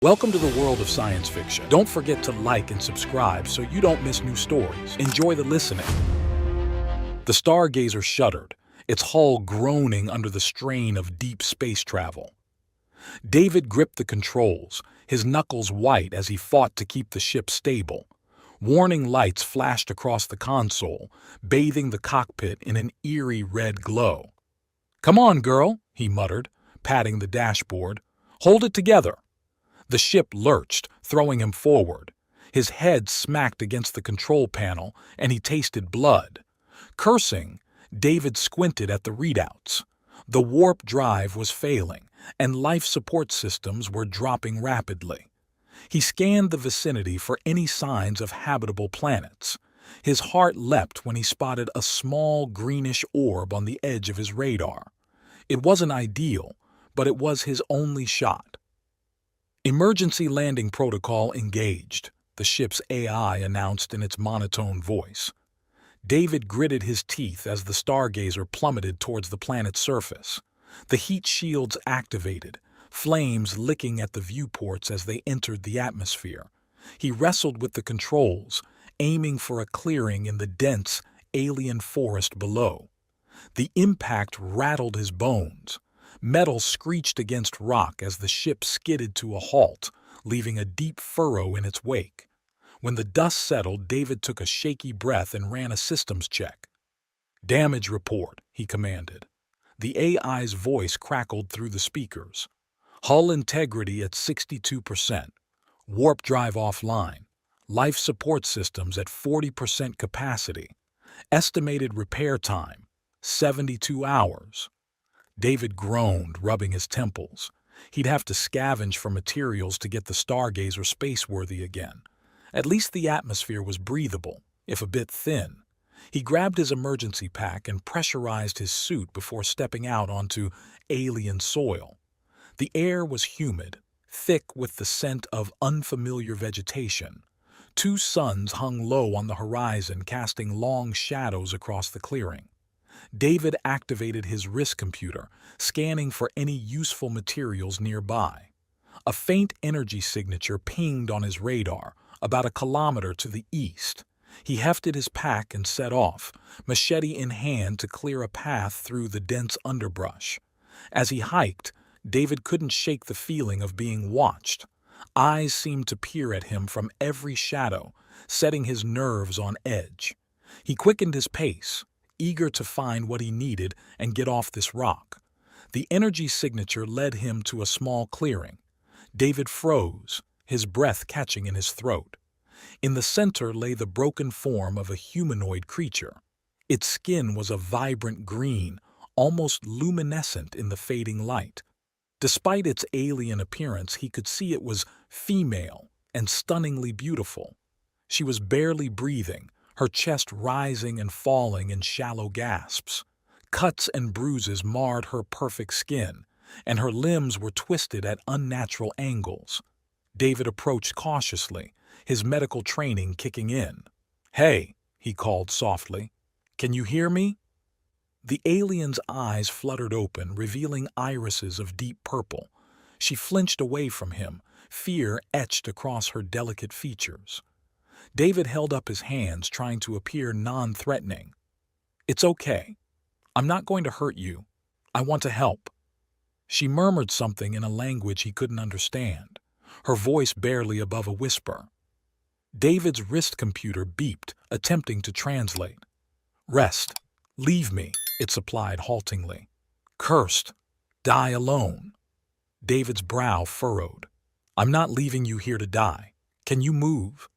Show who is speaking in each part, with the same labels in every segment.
Speaker 1: Welcome to the world of science fiction. Don't forget to like and subscribe so you don't miss new stories. Enjoy the listening. The Stargazer shuddered, its hull groaning under the strain of deep space travel. David gripped the controls, his knuckles white as he fought to keep the ship stable. Warning lights flashed across the console, bathing the cockpit in an eerie red glow. "Come on, girl," he muttered, patting the dashboard. "Hold it together." The ship lurched, throwing him forward. His head smacked against the control panel, and he tasted blood. Cursing, David squinted at the readouts. The warp drive was failing, and life support systems were dropping rapidly. He scanned the vicinity for any signs of habitable planets. His heart leapt when he spotted a small greenish orb on the edge of his radar. It wasn't ideal, but it was his only shot. "Emergency landing protocol engaged," the ship's AI announced in its monotone voice. David gritted his teeth as the Stargazer plummeted towards the planet's surface. The heat shields activated, flames licking at the viewports as they entered the atmosphere. He wrestled with the controls, aiming for a clearing in the dense, alien forest below. The impact rattled his bones. Metal screeched against rock as the ship skidded to a halt, leaving a deep furrow in its wake. When the dust settled, David took a shaky breath and ran a systems check. "Damage report," he commanded. The AI's voice crackled through the speakers. "Hull integrity at 62%. Warp drive offline. Life support systems at 40% capacity. Estimated repair time, 72 hours. David groaned, rubbing his temples. He'd have to scavenge for materials to get the Stargazer spaceworthy again. At least the atmosphere was breathable, if a bit thin. He grabbed his emergency pack and pressurized his suit before stepping out onto alien soil. The air was humid, thick with the scent of unfamiliar vegetation. Two suns hung low on the horizon, casting long shadows across the clearing. David activated his wrist computer, scanning for any useful materials nearby. A faint energy signature pinged on his radar, about a kilometer to the east. He hefted his pack and set off, machete in hand to clear a path through the dense underbrush. As he hiked, David couldn't shake the feeling of being watched. Eyes seemed to peer at him from every shadow, setting his nerves on edge. He quickened his pace, eager to find what he needed and get off this rock. The energy signature led him to a small clearing. David froze, his breath catching in his throat. In the center lay the broken form of a humanoid creature. Its skin was a vibrant green, almost luminescent in the fading light. Despite its alien appearance, he could see it was female and stunningly beautiful. She was barely breathing, her chest rising and falling in shallow gasps. Cuts and bruises marred her perfect skin, and her limbs were twisted at unnatural angles. David approached cautiously, his medical training kicking in. "Hey," he called softly. "Can you hear me?" The alien's eyes fluttered open, revealing irises of deep purple. She flinched away from him, fear etched across her delicate features. David held up his hands, trying to appear non-threatening. "It's okay. I'm not going to hurt you. I want to help." She murmured something in a language he couldn't understand, her voice barely above a whisper. David's wrist computer beeped, attempting to translate. "Rest. Leave me," it supplied haltingly. "Cursed. Die alone." David's brow furrowed. "I'm not leaving you here to die. Can you move?"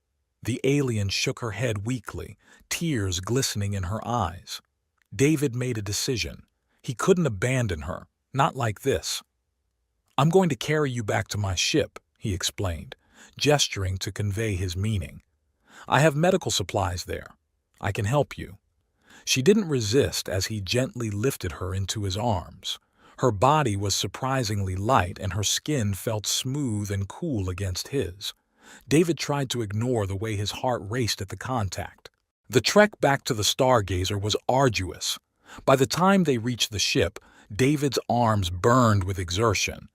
Speaker 1: The alien shook her head weakly, tears glistening in her eyes. David made a decision. He couldn't abandon her, not like this. "I'm going to carry you back to my ship," he explained, gesturing to convey his meaning. "I have medical supplies there. I can help you." She didn't resist as he gently lifted her into his arms. Her body was surprisingly light and her skin felt smooth and cool against his. David tried to ignore the way his heart raced at the contact. The trek back to the Stargazer was arduous. By the time they reached the ship, David's arms burned with exertion.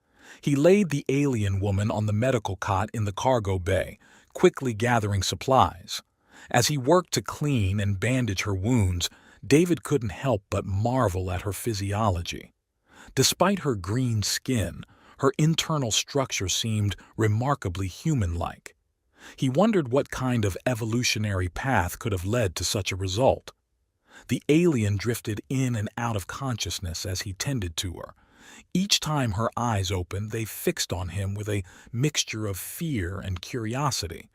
Speaker 1: He laid the alien woman on the medical cot in the cargo bay, quickly gathering supplies. As he worked to clean and bandage her wounds, David couldn't help but marvel at her physiology. Despite her green skin, her internal structure seemed remarkably human-like. He wondered what kind of evolutionary path could have led to such a result. The alien drifted in and out of consciousness as he tended to her. Each time her eyes opened, they fixed on him with a mixture of fear and curiosity.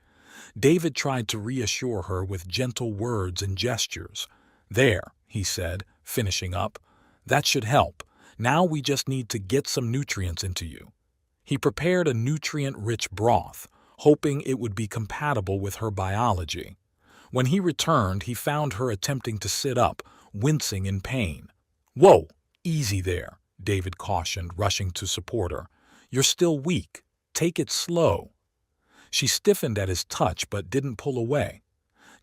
Speaker 1: David tried to reassure her with gentle words and gestures. "There," he said, finishing up. "That should help. Now we just need to get some nutrients into you." He prepared a nutrient-rich broth, hoping it would be compatible with her biology. When he returned, he found her attempting to sit up, wincing in pain. "Whoa, easy there," David cautioned, rushing to support her. "You're still weak. Take it slow." She stiffened at his touch but didn't pull away.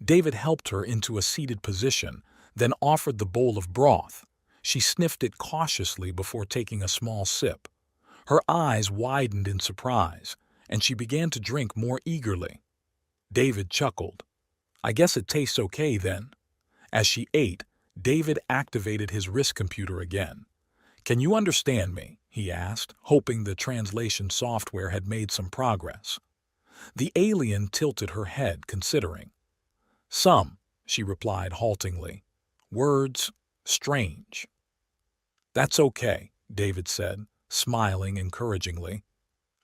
Speaker 1: David helped her into a seated position, then offered the bowl of broth. She sniffed it cautiously before taking a small sip. Her eyes widened in surprise, and she began to drink more eagerly. David chuckled. "I guess it tastes okay then." As she ate, David activated his wrist computer again. "Can you understand me?" he asked, hoping the translation software had made some progress. The alien tilted her head, considering. "Some," she replied haltingly. "Words, strange." "That's okay," David said, smiling encouragingly.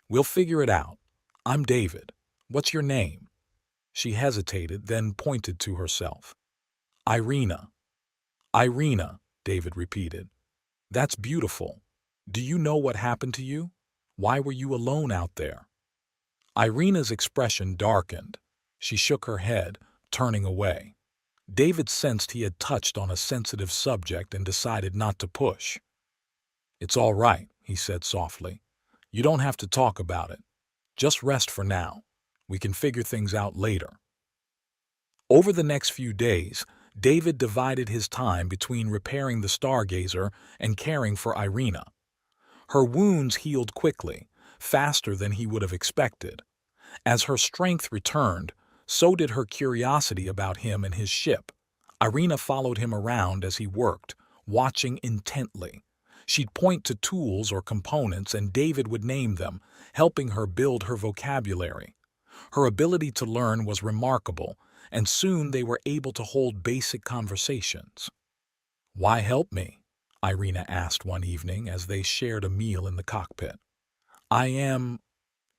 Speaker 1: "We'll figure it out. I'm David. What's your name?" She hesitated, then pointed to herself. "Irina." "Irina," David repeated. "That's beautiful. Do you know what happened to you? Why were you alone out there?" Irina's expression darkened. She shook her head, turning away. David sensed he had touched on a sensitive subject and decided not to push. "It's all right," he said softly. "You don't have to talk about it. Just rest for now. We can figure things out later." Over the next few days, David divided his time between repairing the Stargazer and caring for Irina. Her wounds healed quickly, faster than he would have expected. As her strength returned, so did her curiosity about him and his ship. Irina followed him around as he worked, watching intently. She'd point to tools or components and David would name them, helping her build her vocabulary. Her ability to learn was remarkable, and soon they were able to hold basic conversations. "Why help me?" Irina asked one evening as they shared a meal in the cockpit. "I am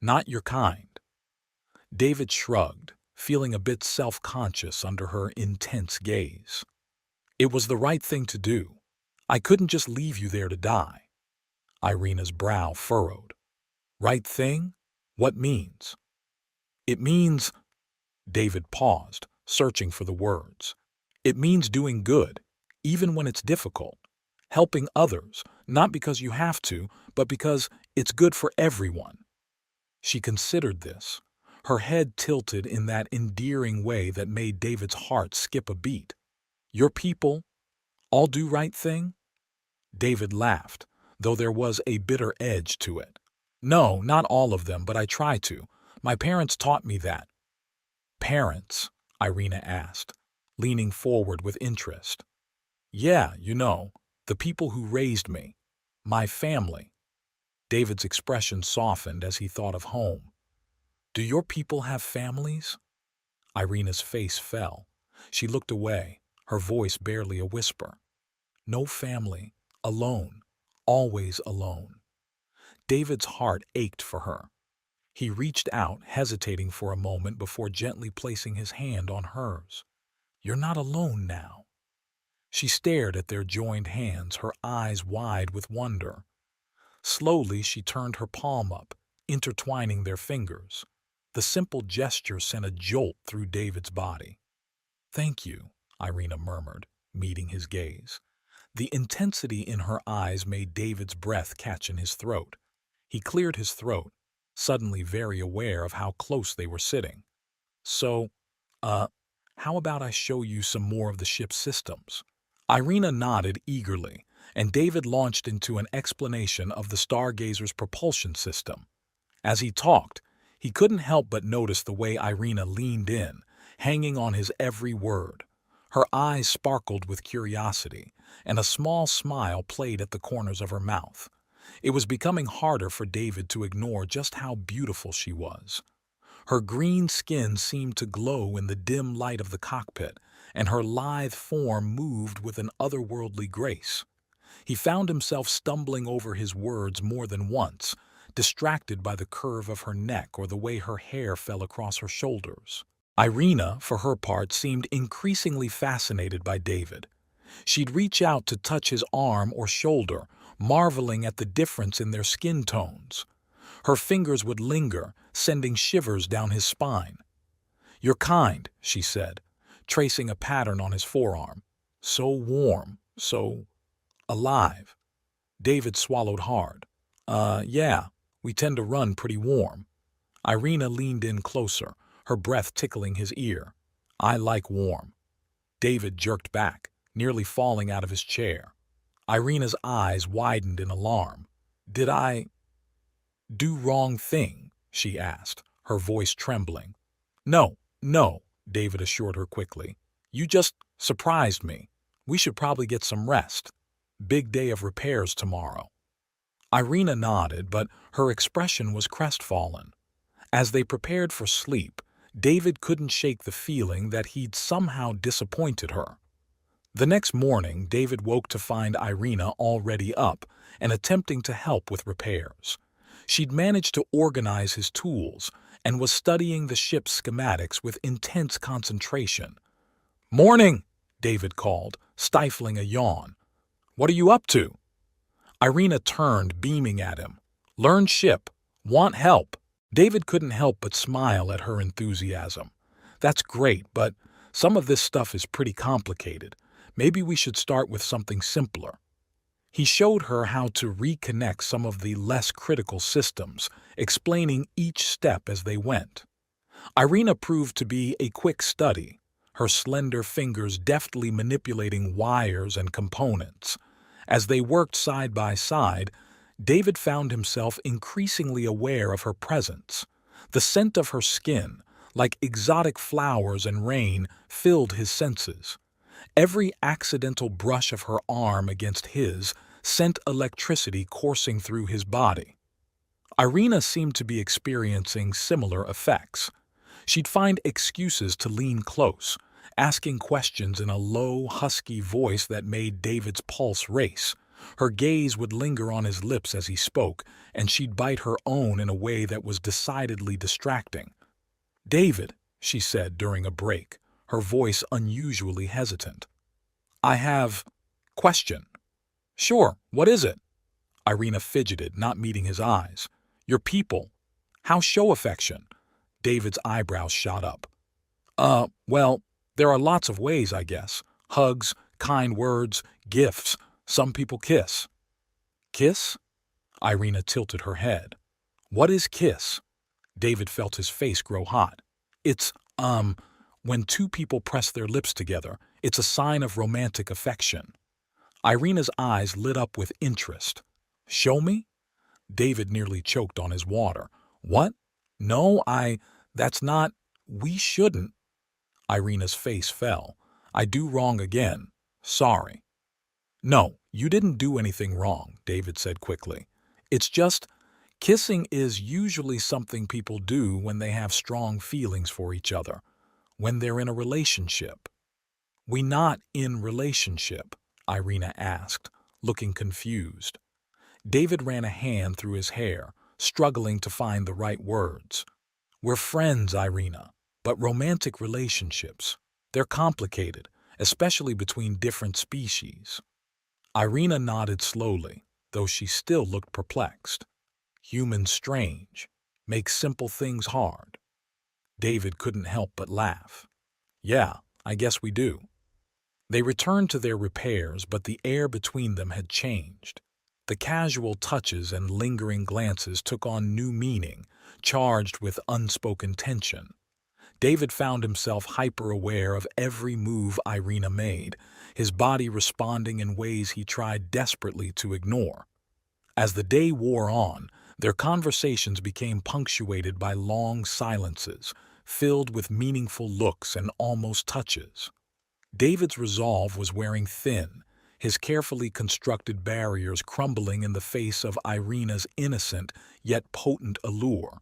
Speaker 1: not your kind." David shrugged, feeling a bit self-conscious under her intense gaze. "It was the right thing to do. I couldn't just leave you there to die." Irina's brow furrowed. "Right thing? What means?" "It means—" David paused, searching for the words. "It means doing good, even when it's difficult. Helping others, not because you have to, but because it's good for everyone." She considered this, her head tilted in that endearing way that made David's heart skip a beat. "Your people all do right thing?" David laughed, though there was a bitter edge to it. "No, not all of them, but I try to. My parents taught me that." "Parents?" Irina asked, leaning forward with interest. "Yeah, the people who raised me. My family." David's expression softened as he thought of home. "Do your people have families?" Irina's face fell. She looked away, her voice barely a whisper. "No family. Alone. Always alone." David's heart ached for her. He reached out, hesitating for a moment before gently placing his hand on hers. "You're not alone now." She stared at their joined hands, her eyes wide with wonder. Slowly she turned her palm up, intertwining their fingers. The simple gesture sent a jolt through David's body. "Thank you," Irina murmured, meeting his gaze. The intensity in her eyes made David's breath catch in his throat. He cleared his throat, suddenly very aware of how close they were sitting. "So, how about I show you some more of the ship's systems?" Irina nodded eagerly, and David launched into an explanation of the stargazer's propulsion system. As he talked, he couldn't help but notice the way Irina leaned in, hanging on his every word. Her eyes sparkled with curiosity, and a small smile played at the corners of her mouth. It was becoming harder for David to ignore just how beautiful she was. Her green skin seemed to glow in the dim light of the cockpit, and her lithe form moved with an otherworldly grace. He found himself stumbling over his words more than once, distracted by the curve of her neck or the way her hair fell across her shoulders. Irina, for her part, seemed increasingly fascinated by David. She'd reach out to touch his arm or shoulder, marveling at the difference in their skin tones. Her fingers would linger, sending shivers down his spine. "You're kind," she said, tracing a pattern on his forearm. "So warm, so alive." David swallowed hard. Yeah, we tend to run pretty warm." Irina leaned in closer, her breath tickling his ear. "I like warm." David jerked back, nearly falling out of his chair. Irina's eyes widened in alarm. "Did I do wrong thing?" she asked, her voice trembling. "No, no," David assured her quickly. "You just surprised me. We should probably get some rest. Big day of repairs tomorrow." Irina nodded, but her expression was crestfallen. As they prepared for sleep, David couldn't shake the feeling that he'd somehow disappointed her. The next morning, David woke to find Irina already up and attempting to help with repairs. She'd managed to organize his tools and was studying the ship's schematics with intense concentration. "Morning," David called, stifling a yawn. "What are you up to?" Irina turned, beaming at him. "Learn ship. Want help." David couldn't help but smile at her enthusiasm. "That's great, but some of this stuff is pretty complicated. Maybe we should start with something simpler." He showed her how to reconnect some of the less critical systems, explaining each step as they went. Irina proved to be a quick study, her slender fingers deftly manipulating wires and components. As they worked side by side, David found himself increasingly aware of her presence. The scent of her skin, like exotic flowers and rain, filled his senses. Every accidental brush of her arm against his sent electricity coursing through his body. Irina seemed to be experiencing similar effects. She'd find excuses to lean close, asking questions in a low, husky voice that made David's pulse race. Her gaze would linger on his lips as he spoke, and she'd bite her own in a way that was decidedly distracting. "David," she said during a break, her voice unusually hesitant. "I have question." "Sure, what is it?" Irina fidgeted, not meeting his eyes. "Your people. How show affection?" David's eyebrows shot up. Well, there are lots of ways, I guess. Hugs, kind words, gifts. Some people kiss." "Kiss?" Irina tilted her head. "What is kiss?" David felt his face grow hot. "It's, when two people press their lips together. It's a sign of romantic affection." Irina's eyes lit up with interest. "Show me?" David nearly choked on his water. "What? No, that's not, we shouldn't." Irina's face fell. "I do wrong again. Sorry." "No, you didn't do anything wrong," David said quickly. "It's just, kissing is usually something people do when they have strong feelings for each other, when they're in a relationship." "We not in relationship?" Irina asked, looking confused. David ran a hand through his hair, struggling to find the right words. "We're friends, Irina, but romantic relationships, they're complicated, especially between different species." Irina nodded slowly, though she still looked perplexed. "Humans strange, make simple things hard." David couldn't help but laugh. "Yeah, I guess we do." They returned to their repairs, but the air between them had changed. The casual touches and lingering glances took on new meaning, charged with unspoken tension. David found himself hyper-aware of every move Irina made, his body responding in ways he tried desperately to ignore. As the day wore on, their conversations became punctuated by long silences, filled with meaningful looks and almost touches. David's resolve was wearing thin, his carefully constructed barriers crumbling in the face of Irina's innocent yet potent allure.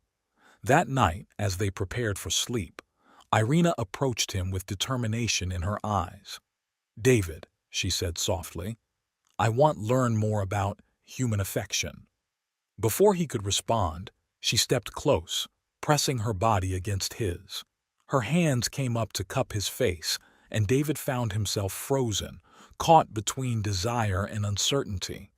Speaker 1: That night, as they prepared for sleep, Irina approached him with determination in her eyes. "David," she said softly, "I want to learn more about human affection." Before he could respond, she stepped close, pressing her body against his. Her hands came up to cup his face, and David found himself frozen, caught between desire and uncertainty.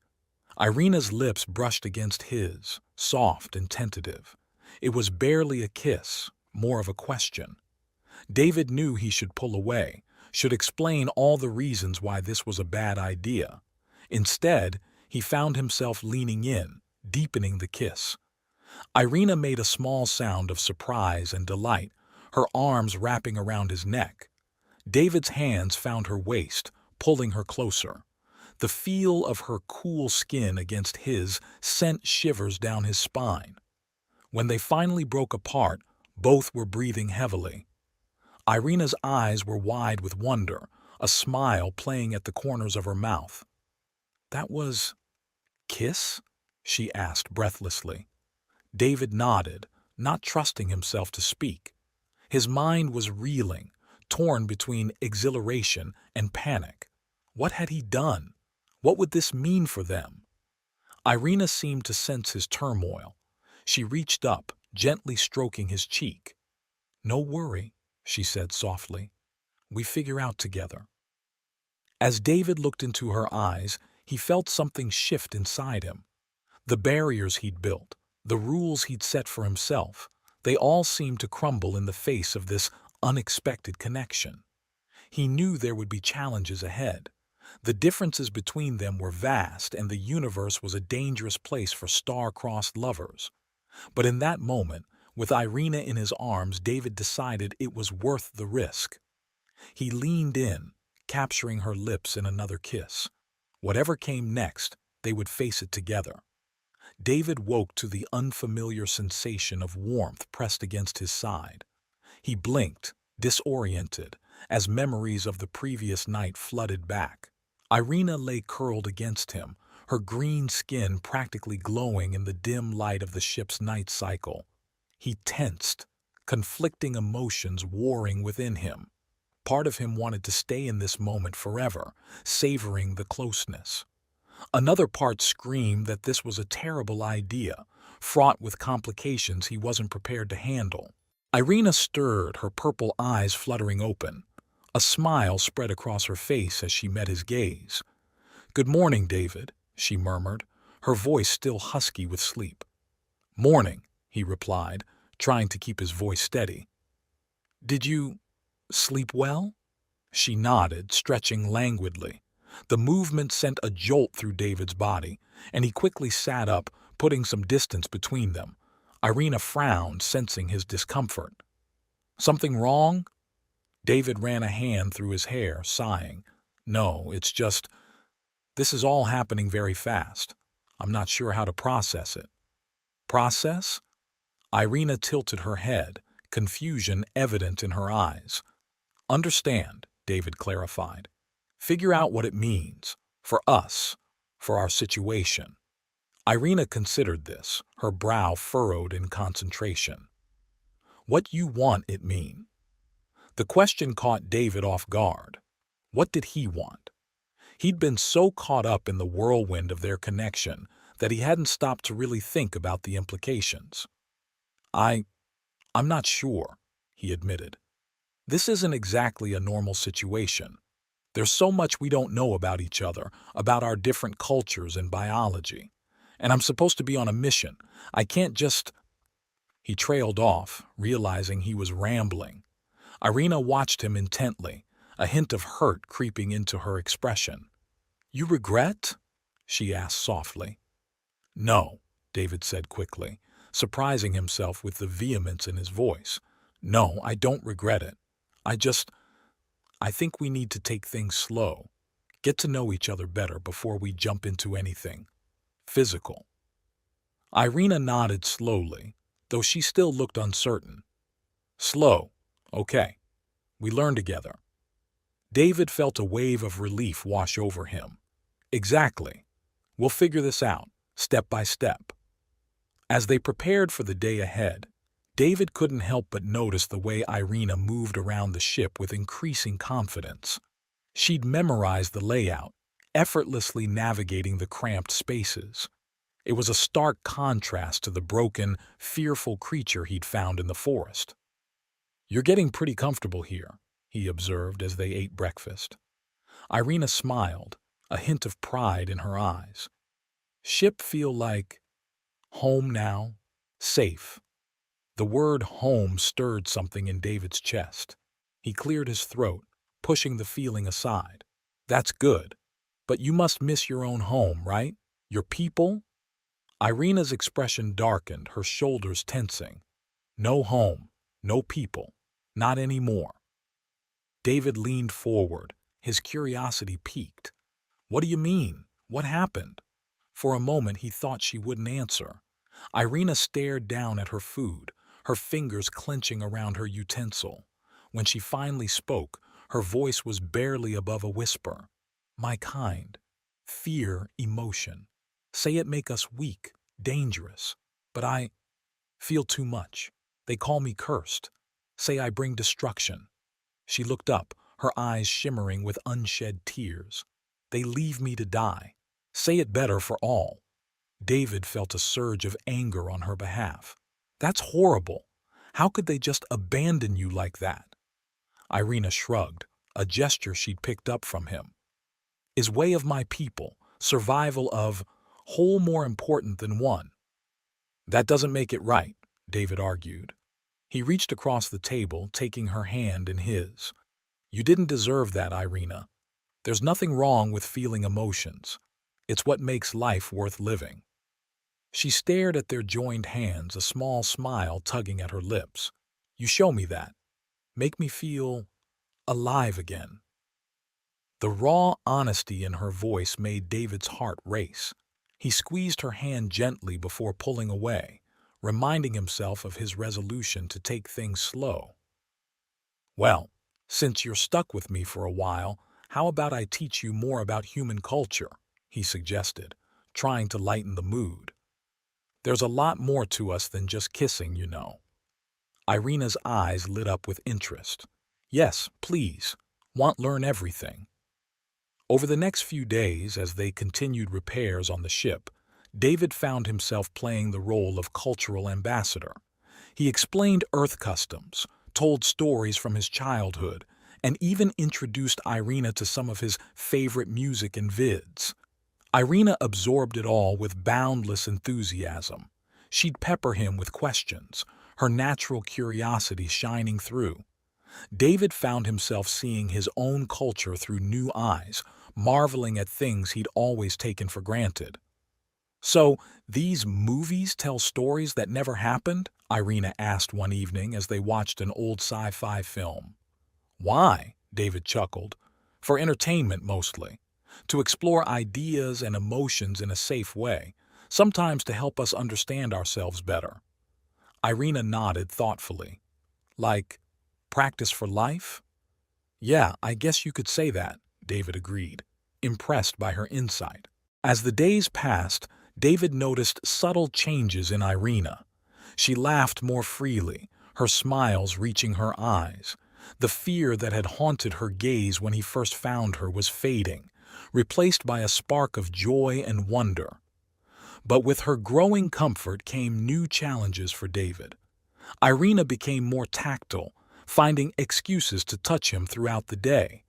Speaker 1: Irina's lips brushed against his, soft and tentative. It was barely a kiss, more of a question. David knew he should pull away, should explain all the reasons why this was a bad idea. Instead, he found himself leaning in, deepening the kiss. Irina made a small sound of surprise and delight, her arms wrapping around his neck. David's hands found her waist, pulling her closer. The feel of her cool skin against his sent shivers down his spine. When they finally broke apart, both were breathing heavily. Irina's eyes were wide with wonder, a smile playing at the corners of her mouth. "That was kiss?" she asked breathlessly. David nodded, not trusting himself to speak. His mind was reeling, torn between exhilaration and panic. What had he done? What would this mean for them? Irina seemed to sense his turmoil. She reached up, gently stroking his cheek. "No worry," she said softly. "We figure out together." As David looked into her eyes, he felt something shift inside him. The barriers he'd built, the rules he'd set for himself, they all seemed to crumble in the face of this unexpected connection. He knew there would be challenges ahead. The differences between them were vast, and the universe was a dangerous place for star-crossed lovers. But in that moment, with Irina in his arms, David decided it was worth the risk. He leaned in, capturing her lips in another kiss. Whatever came next, they would face it together. David woke to the unfamiliar sensation of warmth pressed against his side. He blinked, disoriented, as memories of the previous night flooded back. Irina lay curled against him, her green skin practically glowing in the dim light of the ship's night cycle. He tensed, conflicting emotions warring within him. Part of him wanted to stay in this moment forever, savoring the closeness. Another part screamed that this was a terrible idea, fraught with complications he wasn't prepared to handle. Irina stirred, her purple eyes fluttering open. A smile spread across her face as she met his gaze. "Good morning, David," she murmured, her voice still husky with sleep. "Morning," he replied, trying to keep his voice steady. "Did you sleep well?" She nodded, stretching languidly. The movement sent a jolt through David's body, and he quickly sat up, putting some distance between them. Irina frowned, sensing his discomfort. "Something wrong?" David ran a hand through his hair, sighing. "No, it's just, this is all happening very fast. I'm not sure how to process it." "Process?" Irina tilted her head, confusion evident in her eyes. "Understand," David clarified. "Figure out what it means. For us. For our situation." Irina considered this, her brow furrowed in concentration. "What you want it mean?" The question caught David off guard. What did he want? He'd been so caught up in the whirlwind of their connection that he hadn't stopped to really think about the implications. I'm not sure," he admitted. "This isn't exactly a normal situation. There's so much we don't know about each other, about our different cultures and biology. And I'm supposed to be on a mission. I can't just—" He trailed off, realizing he was rambling. Irina watched him intently, a hint of hurt creeping into her expression. "You regret?" she asked softly. "No," David said quickly, surprising himself with the vehemence in his voice. No, I don't regret it. I just, I think we need to take things slow, get to know each other better before we jump into anything physical. Irina nodded slowly, though she still looked uncertain. Slow. Okay. We learn together. David felt a wave of relief wash over him. Exactly. We'll figure this out, step by step. As they prepared for the day ahead, David couldn't help but notice the way Irina moved around the ship with increasing confidence. She'd memorized the layout, effortlessly navigating the cramped spaces. It was a stark contrast to the broken, fearful creature he'd found in the forest. "You're getting pretty comfortable here," he observed as they ate breakfast. Irina smiled, a hint of pride in her eyes. "Ship feel like home now? Safe?" The word home stirred something in David's chest. He cleared his throat, pushing the feeling aside. "That's good. But you must miss your own home, right? Your people?" Irina's expression darkened, her shoulders tensing. "No home, no people. Not anymore." David leaned forward, his curiosity piqued. "What do you mean? What happened?" For a moment he thought she wouldn't answer. Irina stared down at her food, her fingers clenching around her utensil. When she finally spoke, her voice was barely above a whisper. "My kind. Fear, emotion. Say it make us weak, dangerous. But I feel too much. They call me cursed. Say I bring destruction." She looked up, her eyes shimmering with unshed tears. "They leave me to die. Say it better for all." David felt a surge of anger on her behalf. "That's horrible. How could they just abandon you like that?" Irina shrugged, a gesture she'd picked up from him. "Is way of my people, survival of, whole more important than one?" "That doesn't make it right," David argued. He reached across the table, taking her hand in his. "You didn't deserve that, Irina. There's nothing wrong with feeling emotions. It's what makes life worth living." She stared at their joined hands, a small smile tugging at her lips. "You show me that. Make me feel alive again." The raw honesty in her voice made David's heart race. He squeezed her hand gently before pulling away, reminding himself of his resolution to take things slow. "Well, since you're stuck with me for a while, how about I teach you more about human culture?" he suggested, trying to lighten the mood. "There's a lot more to us than just kissing, you know." Irina's eyes lit up with interest. "Yes, please. Want learn everything." Over the next few days, as they continued repairs on the ship, David found himself playing the role of cultural ambassador. He explained Earth customs, told stories from his childhood, and even introduced Irina to some of his favorite music and vids. Irina absorbed it all with boundless enthusiasm. She'd pepper him with questions, her natural curiosity shining through. David found himself seeing his own culture through new eyes, marveling at things he'd always taken for granted. "So, these movies tell stories that never happened?" Irina asked one evening as they watched an old sci-fi film. "Why?" David chuckled. "For entertainment, mostly. To explore ideas and emotions in a safe way, sometimes to help us understand ourselves better." Irina nodded thoughtfully. "Like, practice for life?" "Yeah, I guess you could say that," David agreed, impressed by her insight. As the days passed, David noticed subtle changes in Irina. She laughed more freely, her smiles reaching her eyes. The fear that had haunted her gaze when he first found her was fading, replaced by a spark of joy and wonder. But with her growing comfort came new challenges for David. Irina became more tactile, finding excuses to touch him throughout the day.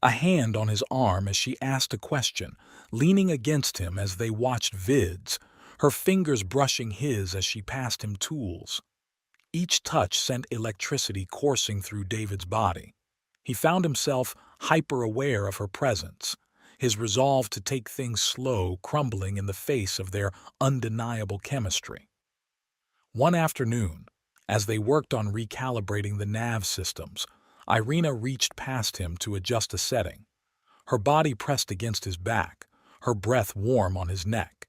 Speaker 1: A hand on his arm as she asked a question, leaning against him as they watched vids, her fingers brushing his as she passed him tools. Each touch sent electricity coursing through David's body. He found himself hyper-aware of her presence, his resolve to take things slow crumbling in the face of their undeniable chemistry. One afternoon, As they worked on recalibrating the nav systems, Irina reached past him to adjust a setting. Her body pressed against his back, her breath warm on his neck.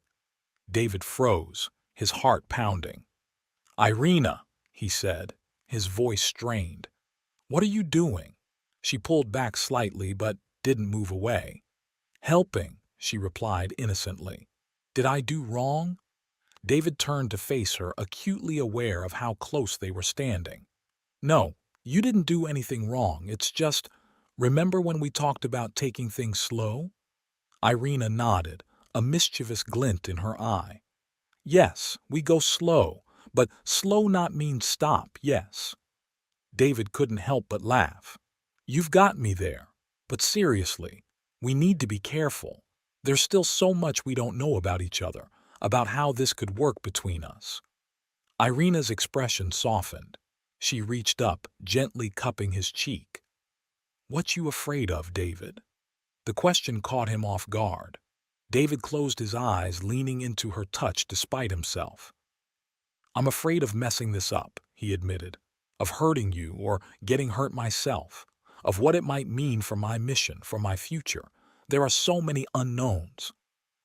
Speaker 1: David froze, his heart pounding. "Irina," he said, his voice strained. "What are you doing?" She pulled back slightly but didn't move away. "Helping," she replied innocently. "Did I do wrong?" David turned to face her, acutely aware of how close they were standing. "No, you didn't do anything wrong. It's just, remember when we talked about taking things slow?" Irina nodded, a mischievous glint in her eye. "Yes, we go slow, but slow not means stop, yes." David couldn't help but laugh. "You've got me there. But seriously, we need to be careful. There's still so much we don't know about each other, about how this could work between us." Irina's expression softened. She reached up, gently cupping his cheek. "What you afraid of, David?" The question caught him off guard. David closed his eyes, leaning into her touch despite himself. "I'm afraid of messing this up," he admitted, "of hurting you or getting hurt myself, of what it might mean for my mission, for my future. There are so many unknowns."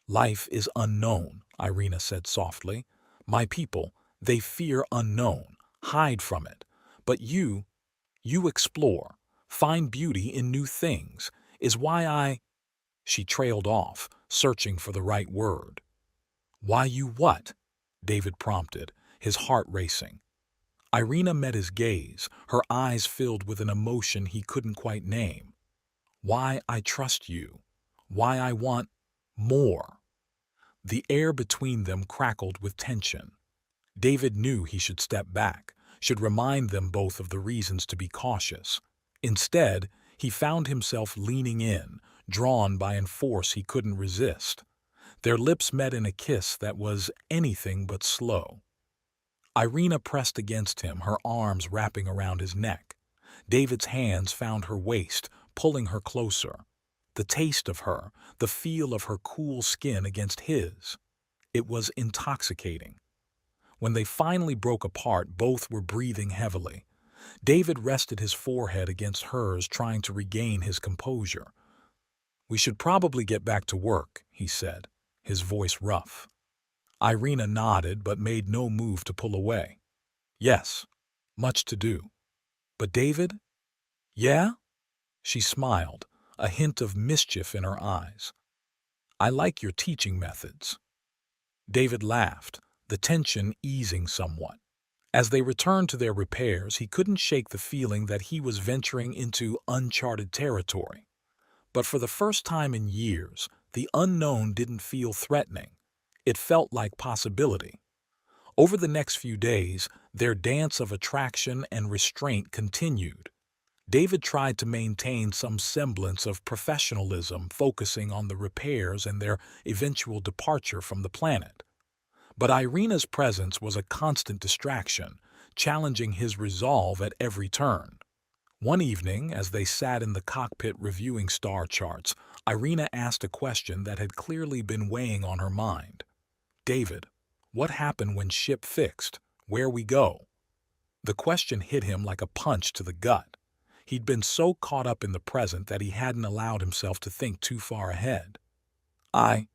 Speaker 1: "Life is unknown," Irina said softly. "My people, they fear unknown, hide from it. But you explore, find beauty in new things, is why I—" She trailed off, searching for the right word. "Why you what?" David prompted, his heart racing. Irina met his gaze, her eyes filled with an emotion he couldn't quite name. "Why I trust you. Why I want more." The air between them crackled with tension. David knew he should step back, should remind them both of the reasons to be cautious. Instead, he found himself leaning in, drawn by a force he couldn't resist. Their lips met in a kiss that was anything but slow. Irina pressed against him, her arms wrapping around his neck. David's hands found her waist, pulling her closer. The taste of her, the feel of her cool skin against his. It was intoxicating. When they finally broke apart, both were breathing heavily. David rested his forehead against hers, trying to regain his composure. "We should probably get back to work," he said, his voice rough. Irina nodded but made no move to pull away. "Yes, much to do. But David?" "Yeah?" She smiled, a hint of mischief in her eyes. "I like your teaching methods." David laughed, the tension easing somewhat. As they returned to their repairs, he couldn't shake the feeling that he was venturing into uncharted territory. But for the first time in years, the unknown didn't feel threatening. It felt like possibility. Over the next few days, their dance of attraction and restraint continued. David tried to maintain some semblance of professionalism, focusing on the repairs and their eventual departure from the planet. But Irina's presence was a constant distraction, challenging his resolve at every turn. One evening, as they sat in the cockpit reviewing star charts, Irina asked a question that had clearly been weighing on her mind. "David, what happened when ship fixed? Where we go?" The question hit him like a punch to the gut. He'd been so caught up in the present that he hadn't allowed himself to think too far ahead. I'm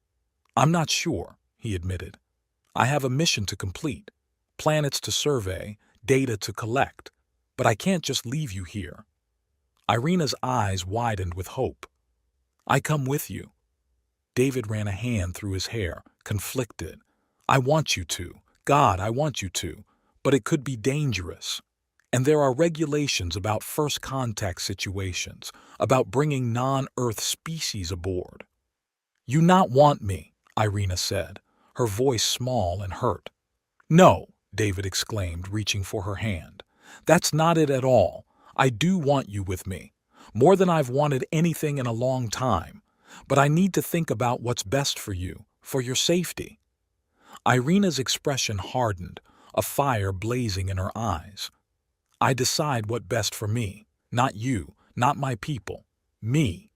Speaker 1: not sure," he admitted. "I have a mission to complete, planets to survey, data to collect, but I can't just leave you here." Irina's eyes widened with hope. "I come with you." David ran a hand through his hair, conflicted. "I want you to. God, I want you to. But it could be dangerous. And there are regulations about first contact situations, about bringing non-Earth species aboard." "You not want me," Irina said, her voice small and hurt. "No," David exclaimed, reaching for her hand. "That's not it at all. I do want you with me, more than I've wanted anything in a long time. But I need to think about what's best for you, for your safety." Irina's expression hardened, a fire blazing in her eyes. "I decide what best for me, not you, not my people, me."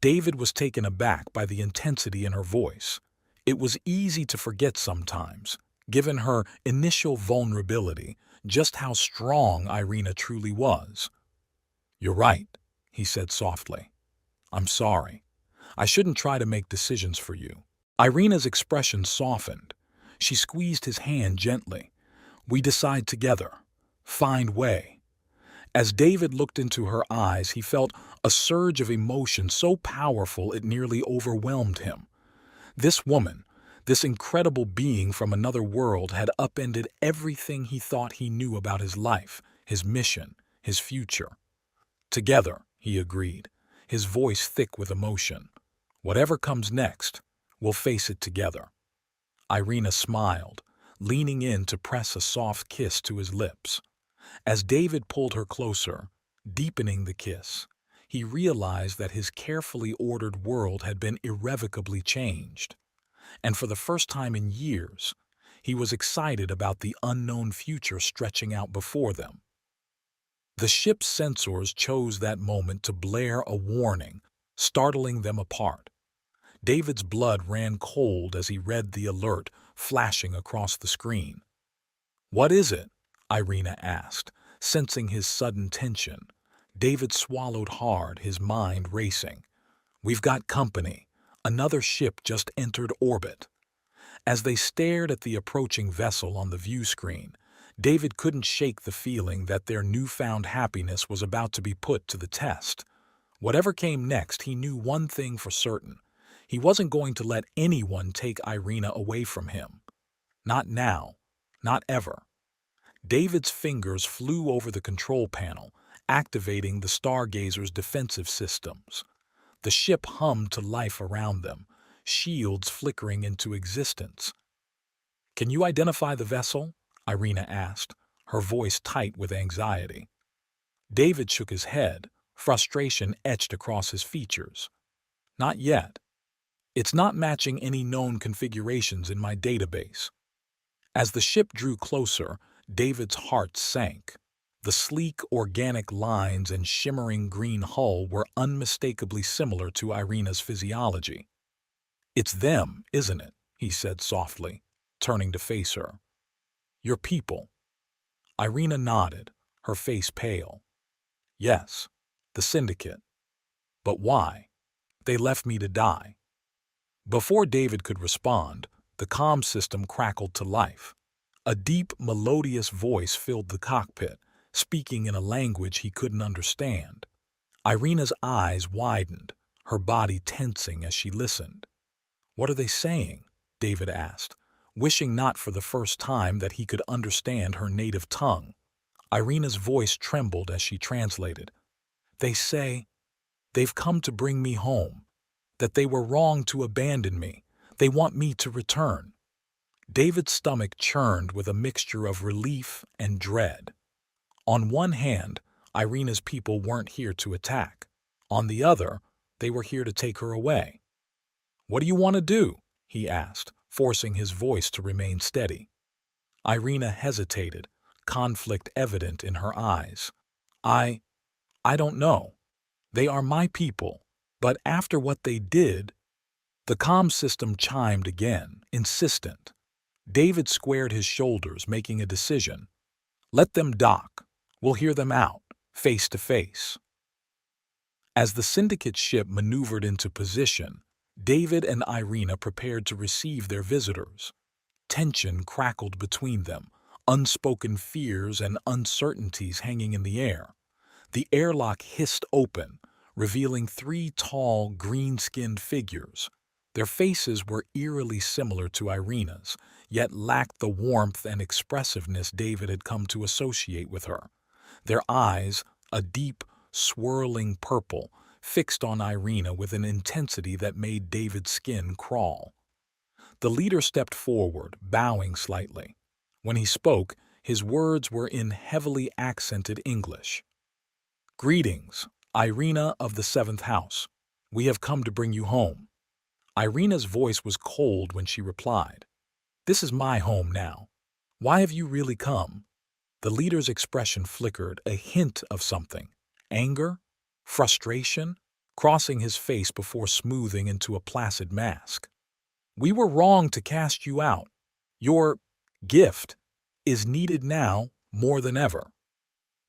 Speaker 1: David was taken aback by the intensity in her voice. It was easy to forget sometimes, given her initial vulnerability, just how strong Irina truly was. "You're right," he said softly. "I'm sorry. I shouldn't try to make decisions for you." Irina's expression softened. She squeezed his hand gently. "We decide together. Find way." As David looked into her eyes, he felt a surge of emotion so powerful it nearly overwhelmed him. This woman, this incredible being from another world, had upended everything he thought he knew about his life, his mission, his future. "Together," he agreed, his voice thick with emotion. "Whatever comes next, we'll face it together." Irina smiled, leaning in to press a soft kiss to his lips. As David pulled her closer, deepening the kiss, he realized that his carefully ordered world had been irrevocably changed. And for the first time in years, he was excited about the unknown future stretching out before them. The ship's sensors chose that moment to blare a warning, startling them apart. David's blood ran cold as he read the alert flashing across the screen. "What is it?" Irina asked, sensing his sudden tension. David swallowed hard, his mind racing. "We've got company. Another ship just entered orbit." As they stared at the approaching vessel on the view screen, David couldn't shake the feeling that their newfound happiness was about to be put to the test. Whatever came next, he knew one thing for certain. He wasn't going to let anyone take Irina away from him. Not now. Not ever. David's fingers flew over the control panel, activating the Stargazer's defensive systems. The ship hummed to life around them, shields flickering into existence. "Can you identify the vessel?" Irina asked, her voice tight with anxiety. David shook his head, frustration etched across his features. "Not yet. It's not matching any known configurations in my database." As the ship drew closer, David's heart sank. The sleek, organic lines and shimmering green hull were unmistakably similar to Irina's physiology. "It's them, isn't it?" he said softly, turning to face her. "Your people." Irina nodded, her face pale. "Yes, the Syndicate. But why? They left me to die." Before David could respond, the comm system crackled to life. A deep, melodious voice filled the cockpit, speaking in a language he couldn't understand. Irina's eyes widened, her body tensing as she listened. "What are they saying?" David asked, wishing not for the first time that he could understand her native tongue. Irina's voice trembled as she translated. "They say they've come to bring me home, that they were wrong to abandon me. They want me to return." David's stomach churned with a mixture of relief and dread. On one hand, Irina's people weren't here to attack. On the other, they were here to take her away. "What do you want to do?" he asked, forcing his voice to remain steady. Irina hesitated, conflict evident in her eyes. I don't know. They are my people, but after what they did..." The comm system chimed again, insistent. David squared his shoulders, making a decision. "Let them dock. We'll hear them out, face to face." As the Syndicate ship maneuvered into position, David and Irina prepared to receive their visitors. Tension crackled between them, unspoken fears and uncertainties hanging in the air. The airlock hissed open, revealing three tall, green-skinned figures. Their faces were eerily similar to Irina's, yet lacked the warmth and expressiveness David had come to associate with her. Their eyes, a deep, swirling purple, fixed on Irina with an intensity that made David's skin crawl. The leader stepped forward, bowing slightly. When he spoke, his words were in heavily accented English. "Greetings, Irina of the Seventh House. We have come to bring you home." Irina's voice was cold when she replied, "This is my home now. Why have you really come?" The leader's expression flickered, a hint of something. Anger? Frustration? Crossing his face before smoothing into a placid mask. "We were wrong to cast you out. Your gift is needed now more than ever.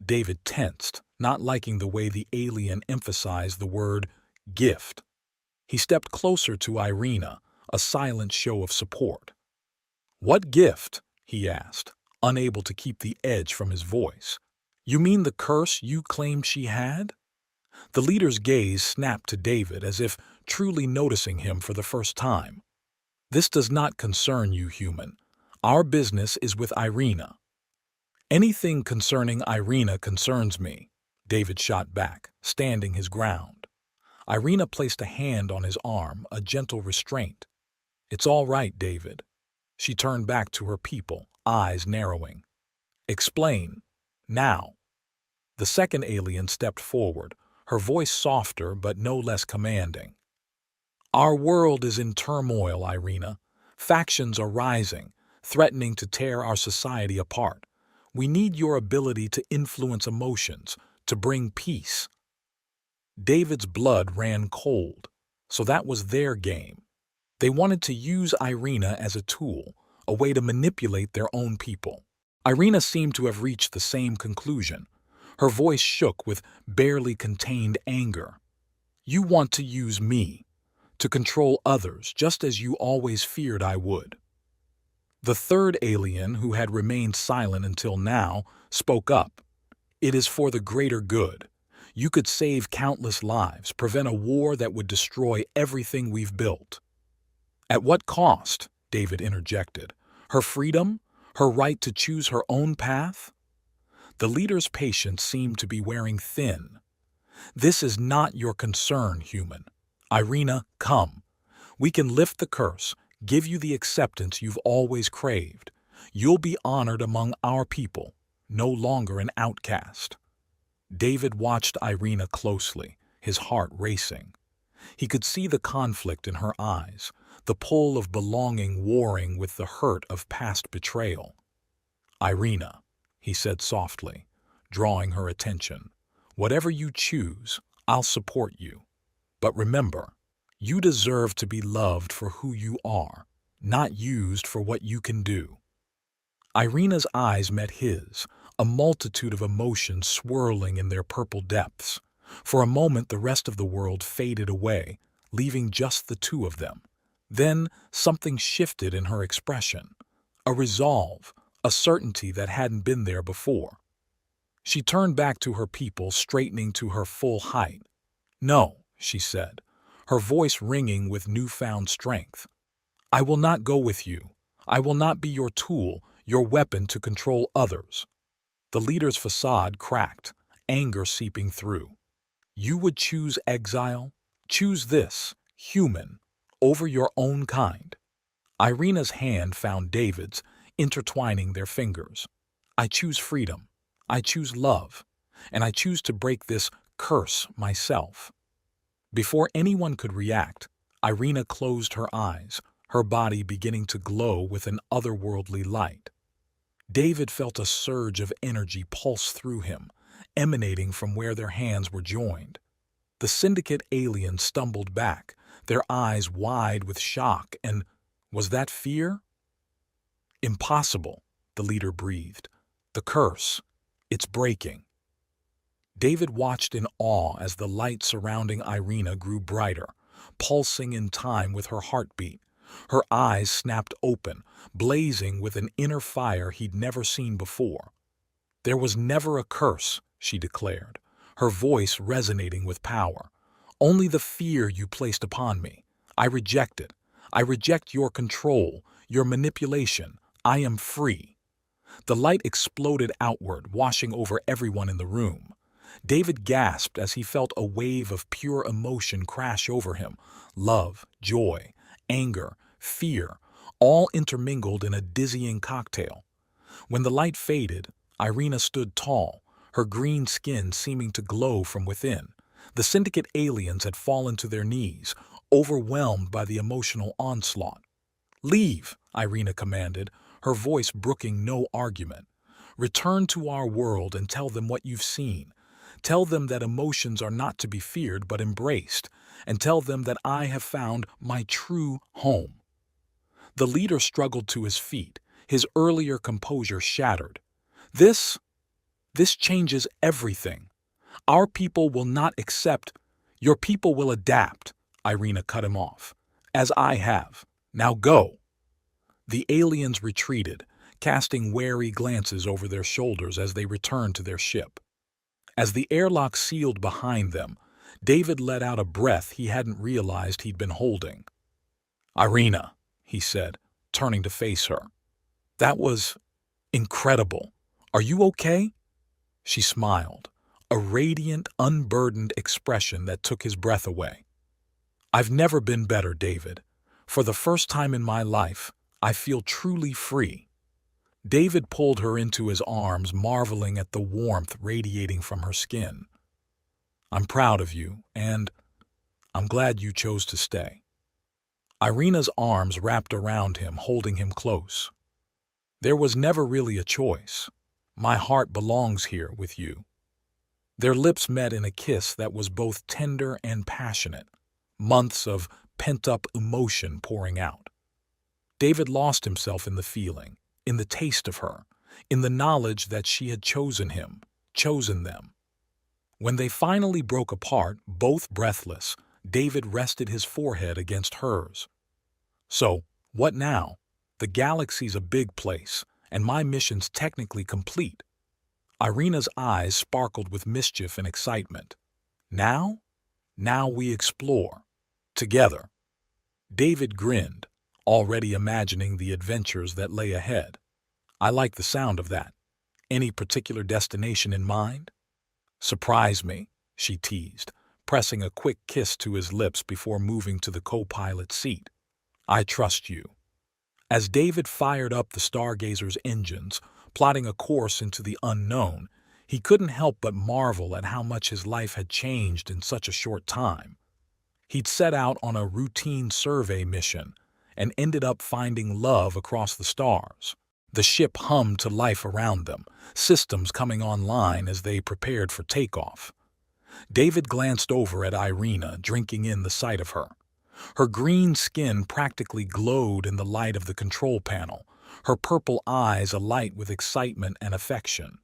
Speaker 1: David tensed, not liking the way the alien emphasized the word gift. He stepped closer to Irina, a silent show of support. "What gift?" he asked, unable to keep the edge from his voice. "You mean the curse you claimed she had?" The leader's gaze snapped to David as if truly noticing him for the first time. "This does not concern you, human. Our business is with Irina." "Anything concerning Irina concerns me," David shot back, standing his ground. Irina placed a hand on his arm, a gentle restraint. "It's all right, David." She turned back to her people, eyes narrowing. "Explain. Now." The second alien stepped forward, her voice softer but no less commanding. "Our world is in turmoil, Irina. Factions are rising, threatening to tear our society apart. We need your ability to influence emotions, to bring peace." David's blood ran cold, so that was their game. They wanted to use Irina as a tool, a way to manipulate their own people. Irina seemed to have reached the same conclusion. Her voice shook with barely contained anger. "You want to use me, to control others, just as you always feared I would." The third alien, who had remained silent until now, spoke up. "It is for the greater good. You could save countless lives, prevent a war that would destroy everything we've built." "At what cost?" David interjected. "Her freedom? Her right to choose her own path?" The leader's patience seemed to be wearing thin. "This is not your concern, human. Irina, come. We can lift the curse, give you the acceptance you've always craved. You'll be honored among our people, no longer an outcast." David watched Irina closely, his heart racing. He could see the conflict in her eyes, the pull of belonging warring with the hurt of past betrayal. "Irina," he said softly, drawing her attention, "whatever you choose, I'll support you. But remember, you deserve to be loved for who you are, not used for what you can do." Irina's eyes met his, a multitude of emotions swirling in their purple depths. For a moment the rest of the world faded away, leaving just the two of them. Then something shifted in her expression. A resolve, a certainty that hadn't been there before. She turned back to her people, straightening to her full height. "No," she said, her voice ringing with newfound strength. "I will not go with you. I will not be your tool, your weapon to control others." The leader's facade cracked, anger seeping through. "You would choose exile? Choose this, human, over your own kind?" Irina's hand found David's, intertwining their fingers. "I choose freedom. I choose love. And I choose to break this curse myself." Before anyone could react, Irina closed her eyes, her body beginning to glow with an otherworldly light. David felt a surge of energy pulse through him, emanating from where their hands were joined. The syndicate aliens stumbled back, their eyes wide with shock, and was that fear? "Impossible," the leader breathed. "The curse, it's breaking." David watched in awe as the light surrounding Irina grew brighter, pulsing in time with her heartbeat. Her eyes snapped open, blazing with an inner fire he'd never seen before. "There was never a curse," she declared, her voice resonating with power. "Only the fear you placed upon me. I reject it. I reject your control, your manipulation. I am free." The light exploded outward, washing over everyone in the room. David gasped as he felt a wave of pure emotion crash over him. Love, joy, anger, fear, all intermingled in a dizzying cocktail. When the light faded, Irina stood tall, her green skin seeming to glow from within. The syndicate aliens had fallen to their knees, overwhelmed by the emotional onslaught. "Leave," Irina commanded, her voice brooking no argument. "Return to our world and tell them what you've seen. Tell them that emotions are not to be feared but embraced, and tell them that I have found my true home." The leader struggled to his feet, his earlier composure shattered. This, this changes everything. Our people will not accept. Your people will adapt, Irina cut him off. As I have. Now go. The aliens retreated, casting wary glances over their shoulders as they returned to their ship. As the airlock sealed behind them, David let out a breath he hadn't realized he'd been holding. Irina, he said, turning to face her. That was incredible. Are you okay? She smiled, a radiant, unburdened expression that took his breath away. I've never been better, David. For the first time in my life, I feel truly free. David pulled her into his arms, marveling at the warmth radiating from her skin. I'm proud of you, and I'm glad you chose to stay. Irina's arms wrapped around him, holding him close. There was never really a choice. My heart belongs here with you. Their lips met in a kiss that was both tender and passionate, months of pent-up emotion pouring out. David lost himself in the feeling, in the taste of her, in the knowledge that she had chosen him, chosen them. When they finally broke apart, both breathless, David rested his forehead against hers. So, what now? The galaxy's a big place, and my mission's technically complete. Irina's eyes sparkled with mischief and excitement. Now? Now we explore. Together. David grinned, already imagining the adventures that lay ahead. I like the sound of that. Any particular destination in mind? Surprise me, she teased, pressing a quick kiss to his lips before moving to the co-pilot seat. I trust you. As David fired up the Stargazer's engines, plotting a course into the unknown, he couldn't help but marvel at how much his life had changed in such a short time. He'd set out on a routine survey mission and ended up finding love across the stars. The ship hummed to life around them, systems coming online as they prepared for takeoff. David glanced over at Irina, drinking in the sight of her. Her green skin practically glowed in the light of the control panel, her purple eyes alight with excitement and affection.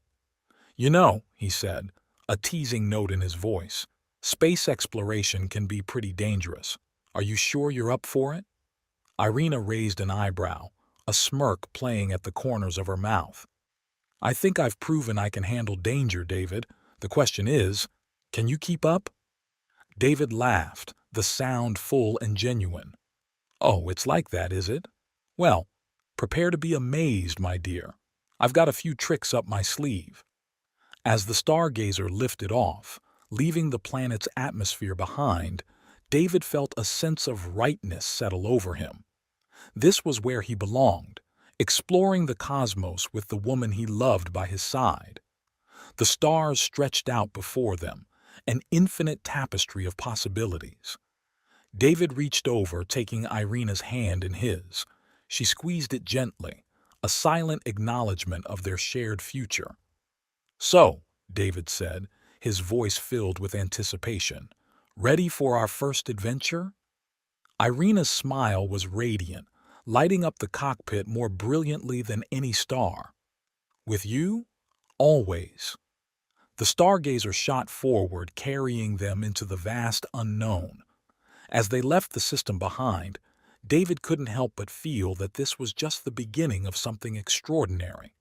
Speaker 1: You know, he said, a teasing note in his voice, space exploration can be pretty dangerous. Are you sure you're up for it? Irina raised an eyebrow, a smirk playing at the corners of her mouth. I think I've proven I can handle danger, David. The question is, can you keep up? David laughed, the sound full and genuine. Oh, it's like that, is it? Well, prepare to be amazed, my dear. I've got a few tricks up my sleeve. As the Stargazer lifted off, leaving the planet's atmosphere behind, David felt a sense of rightness settle over him. This was where he belonged, exploring the cosmos with the woman he loved by his side. The stars stretched out before them, an infinite tapestry of possibilities. David reached over, taking Irina's hand in his. She squeezed it gently, a silent acknowledgement of their shared future. So, David said, his voice filled with anticipation, ready for our first adventure? Irina's smile was radiant, lighting up the cockpit more brilliantly than any star. With you? Always. The Stargazer shot forward, carrying them into the vast unknown. As they left the system behind, David couldn't help but feel that this was just the beginning of something extraordinary.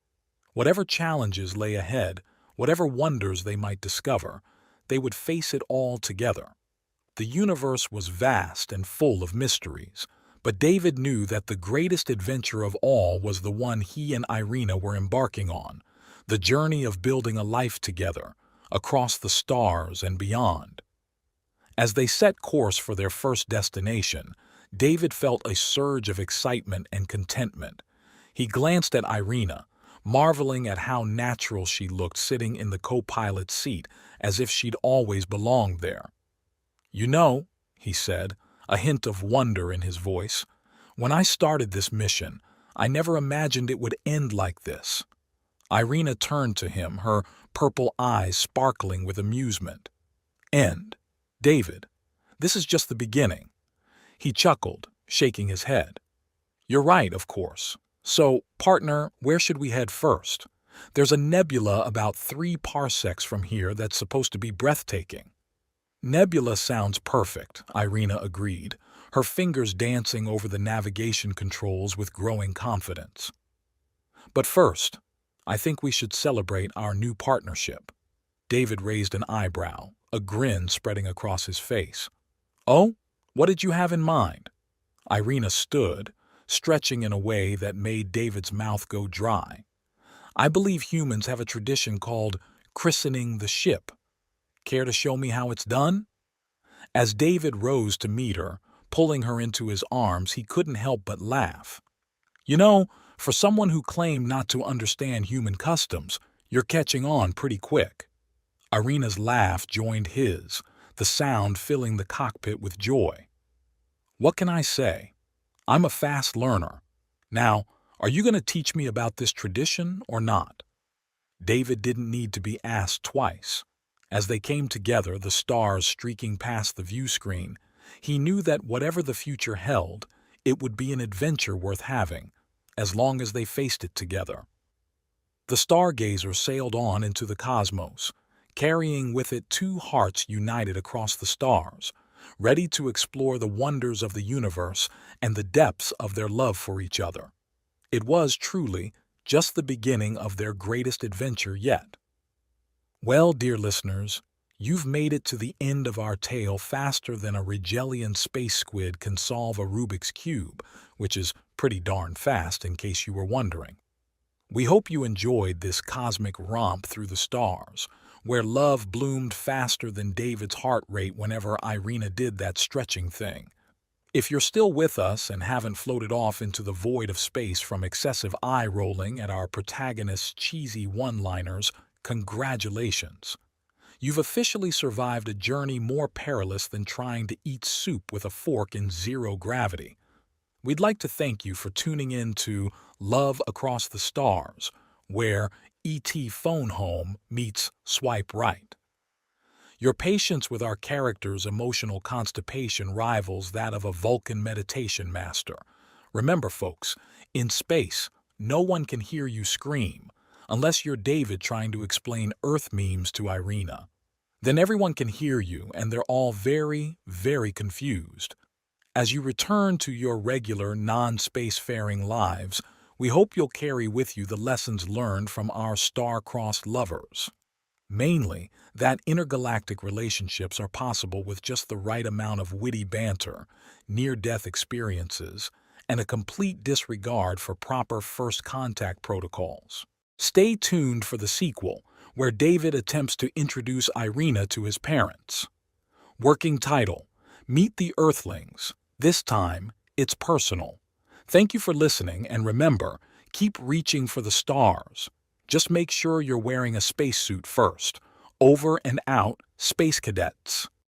Speaker 1: Whatever challenges lay ahead, whatever wonders they might discover, they would face it all together. The universe was vast and full of mysteries, but David knew that the greatest adventure of all was the one he and Irina were embarking on, the journey of building a life together, across the stars and beyond. As they set course for their first destination, David felt a surge of excitement and contentment. He glanced at Irina, marveling at how natural she looked sitting in the co-pilot's seat, as if she'd always belonged there. You know, he said, a hint of wonder in his voice, when I started this mission, I never imagined it would end like this. Irina turned to him, her purple eyes sparkling with amusement. End. David, this is just the beginning. He chuckled, shaking his head. You're right, of course. So, partner, where should we head first? There's a nebula about 3 parsecs from here that's supposed to be breathtaking. Nebula sounds perfect, Irina agreed, her fingers dancing over the navigation controls with growing confidence. But first, I think we should celebrate our new partnership. David raised an eyebrow, a grin spreading across his face. Oh, what did you have in mind? Irina stood, stretching in a way that made David's mouth go dry. I believe humans have a tradition called christening the ship. Care to show me how it's done? As David rose to meet her, pulling her into his arms, he couldn't help but laugh. You know, for someone who claimed not to understand human customs, you're catching on pretty quick. Irina's laugh joined his, the sound filling the cockpit with joy. What can I say? I'm a fast learner. Now, are you going to teach me about this tradition or not? David didn't need to be asked twice. As they came together, the stars streaking past the view screen, he knew that whatever the future held, it would be an adventure worth having, as long as they faced it together. The stargazer sailed on into the cosmos, carrying with it 2 hearts united across the stars, ready to explore the wonders of the universe and the depths of their love for each other. It was truly just the beginning of their greatest adventure yet. Well, dear listeners, you've made it to the end of our tale faster than a Rigelian space squid can solve a Rubik's Cube, which is pretty darn fast in case you were wondering. We hope you enjoyed this cosmic romp through the stars, where love bloomed faster than David's heart rate whenever Irina did that stretching thing. If you're still with us and haven't floated off into the void of space from excessive eye-rolling at our protagonist's cheesy one-liners, congratulations. You've officially survived a journey more perilous than trying to eat soup with a fork in 0 gravity. We'd like to thank you for tuning in to Love Across the Stars, where E.T. Phone Home meets Swipe Right. Your patience with our characters' emotional constipation rivals that of a Vulcan meditation master. Remember, folks, in space, no one can hear you scream, unless you're David trying to explain Earth memes to Irina. Then everyone can hear you, and they're all very, very confused. As you return to your regular, non-spacefaring lives, we hope you'll carry with you the lessons learned from our star-crossed lovers. Mainly, that intergalactic relationships are possible with just the right amount of witty banter, near-death experiences, and a complete disregard for proper first contact protocols. Stay tuned for the sequel, where David attempts to introduce Irina to his parents. Working title: Meet the Earthlings. This time, it's personal. Thank you for listening, and remember, keep reaching for the stars. Just make sure you're wearing a spacesuit first. Over and out, Space Cadets.